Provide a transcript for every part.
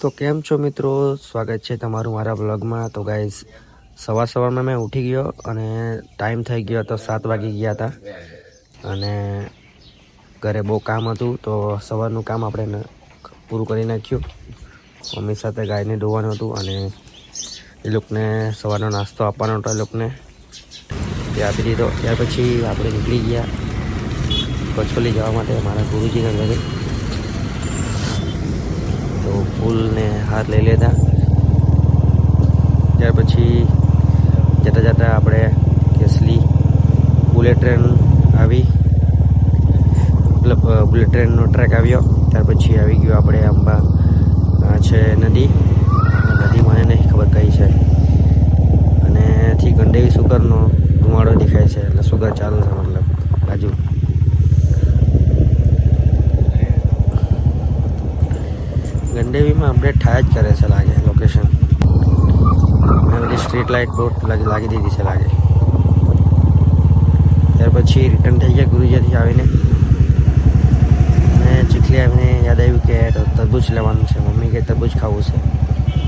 તો કેમ છો મિત્રો, સ્વાગત છે તમારું મારા બ્લોગમાં। તો ગાઈઝ સવારમાં મેં ઉઠી ગયો અને ટાઈમ થઈ ગયો તો 7 વાગી ગયા હતા અને ઘરે બહુ કામ હતું તો સવારનું કામ આપણે પૂરું કરી નાખ્યું। મમ્મી સાથે ગાયને ધોવાનું હતું અને એ લોકોને સવારનો નાસ્તો આપવાનો હતો એ લોકોને તે આપી દીધો। ત્યાર પછી આપણે નીકળી ગયા કચોલી જવા માટે મારા ગુરુજીના ઘરે। તો ફૂલ ને હાર લઈ લેતા। ત્યાર પછી જતા જતા આપણે કેસલી બુલેટ ટ્રેન આવી, મતલબ બુલેટ ટ્રેનનો ટ્રેક આવ્યો। ત્યાર પછી આવી ગયો આપણે અંબા છે નદી, નદી મને નહીં ખબર કઈ છે, અને થી ગંડેવી સુગરનો ધુમાડો દેખાય છે, એટલે સુગર ચાલુ છે મતલબ બાજુ। ગંડેવીમાં અપડેટ થાય જ કરે છે લાગે લોકેશન, અને બધી સ્ટ્રીટ લાઇટ બહુ લાગી દીધી છે લાગે। ત્યાર પછી રિટર્ન થઈ ગયા ગુરુજીથી આવીને, અને ચીખલી આવીને યાદ આવ્યું કે તરબૂચ લેવાનું છે। મમ્મી કે તરબૂચ ખાવું છે,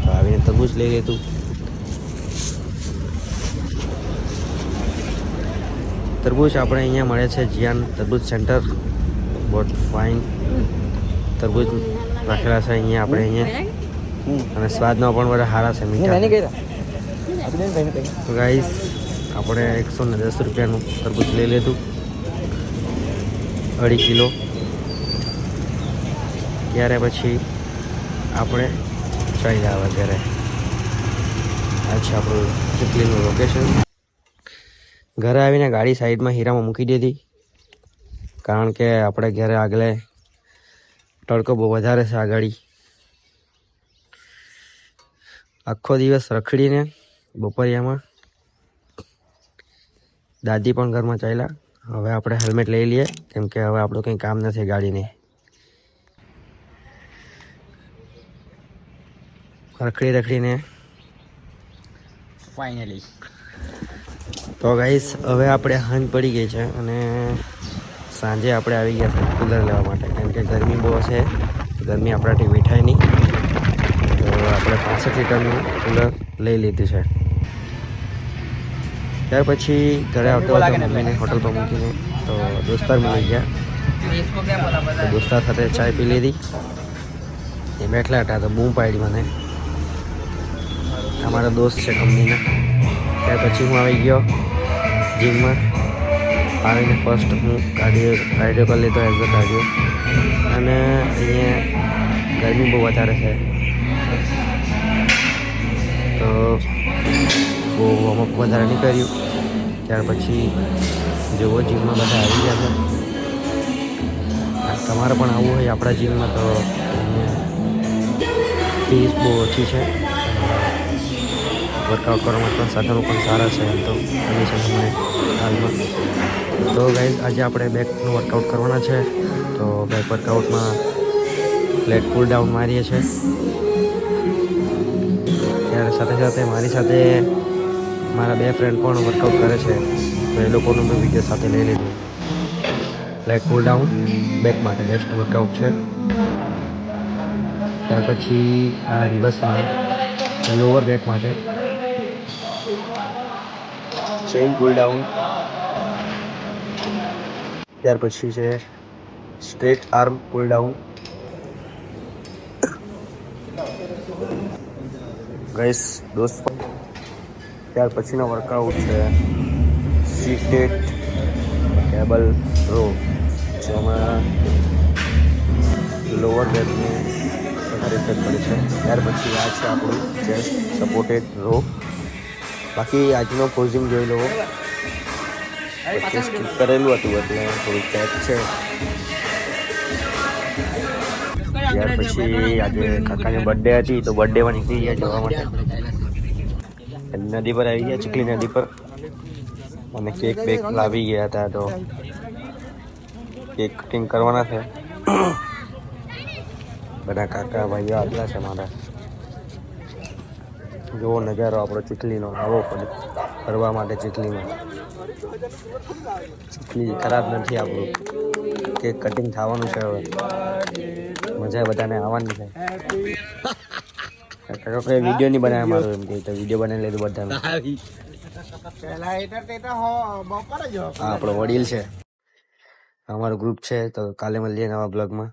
તો આવીને તરબૂચ લઈ લીધું। તરબૂચ આપણે અહીંયા મળે છે જીયાન તરબૂચ સેન્ટર, બહુ ફાઇન તરબૂચ રાખેલા છે અહીંયા આપણે અહીંયા, અને સ્વાદમાં પણ બધા સારા છે, મીઠા। તો ગાઈસ આપણે 110 રૂપિયાનું તરબૂચ લઈ લીધું, 2.5 કિલો। ત્યારે પછી આપણે ચાલી આવ્યા ઘરે। આ છે આપણું ચીખલીનું લોકેશન। ઘરે આવીને ગાડી સાઈડમાં હીરામાં મૂકી દીધી, કારણ કે આપણે ઘરે આગળ તડકો બહુ વધારે છે આ ગાડી। આખો દિવસ રખડીને બપોરિયામાં દાદી પણ ઘરમાં ચાલ્યા। હવે આપણે હેલ્મેટ લઈ લઈએ, કેમ કે હવે આપણું કંઈ કામ નથી ગાડીને। રખડીને ફાઇનલી તો ગાઈસ હવે આપણે સાંજ પડી ગઈ છે, અને સાંજે આપણે આવી ગયા છે કૂલર લેવા માટે, કેમ કે ગરમી બહુ છે, ગરમી આપણાથી મીઠાય નહીં, તો આપણે 65 લીટરનું કૂલર લઈ લીધું છે। ત્યાર પછી ઘરે આવતો મમ્મીને હોટલ પર મૂકીને તો દોસ્તાર મળી ગયા, તો દોસ્તાર સાથે ચાય પી લીધી। એ બેઠલા હતા તો બૂમ પાડી મને, અમારા દોસ્ત છે કંપનીના। ત્યાર પછી હું આવી ગયો જીમમાં, આવીને ફર્સ્ટ હું કાર્ડિયો કરી લીધો એઝ અ કાર્ડિયો, અને અહીંયા ગરમી બહુ વધારે છે તો બહુ વોર્મઅપ વધારે નહીં કર્યું। ત્યાર પછી જેવો જીમમાં બધા આવી ગયા છે, તમારે પણ આવવું હોય આપણા જીમમાં તો ફીસ બહુ ઓછી છે, વર્કઆઉટ કરવા પણ સાધનો પણ સારા છે એમ તો કન્ડિશન મને હાલમાં। તો ગાઈઝ આજે આપણે બેકનું વર્કઆઉટ કરવાના છે, તો બેક વર્કઆઉટમાં લેગ પુલ ડાઉન મારીએ છીએ। ત્યારે સાથે મારી સાથે મારા 2 ફ્રેન્ડ પણ વર્કઆઉટ કરે છે, તો એ લોકોનું મેં વિડીયો સાથે લઈ લીધું। લેગ પુલ ડાઉન બેક માટે બેસ્ટ વર્કઆઉટ છે। ત્યાર પછી આ રિવર્સમાં લોઅર બેક માટે ચેઇન પુલ ડાઉન। ત્યાર પછી છે straight arm pull down. Guys દોસ્ત ત્યાર પછીનો વર્કઆઉટ છે સીટેડ કેબલ રો, જેમાં લોઅર બેકને વધારે ઇફેક્ટ પડે છે। ત્યાર પછી આ છે આપણું ચેસ્ટ સપોર્ટેડ રો। બાકી આજનો પોઝિંગ જોઈ લો, પછી સ્કીપ કરેલું હતું એટલે થોડું પેક છે। ત્યાર પછી આજે કાકાની બર્થડે હતી, તો બર્થડેમાં નીકળી ગયા જવા માટે, નદી પર આવી ગયા, ચીખલી નદી પર, અને કેક બેક લાવી ગયા હતા, તો કેક કટિંગ કરવાના છે। બધા કાકા ભાઈઓ આવેલા છે મારા। જોવો નજારો આપણો ચીખલીનો, આવો ફરવા માટે ચીખલીમાં। ચીખલી ખરાબ નથી આપણું, કેક કટિંગ થવાનું છે, હવે મજા બધાને આવવાની છે। કાકા કોઈ વિડીયો નહીં બનાવ્યા મારો એમ કે તો વિડીયો બનાવી લીધું બધાને. હા આપણો વડીલ છે, અમારું ગ્રુપ છે. તો કાલે મળીએ નવા બ્લોગમાં.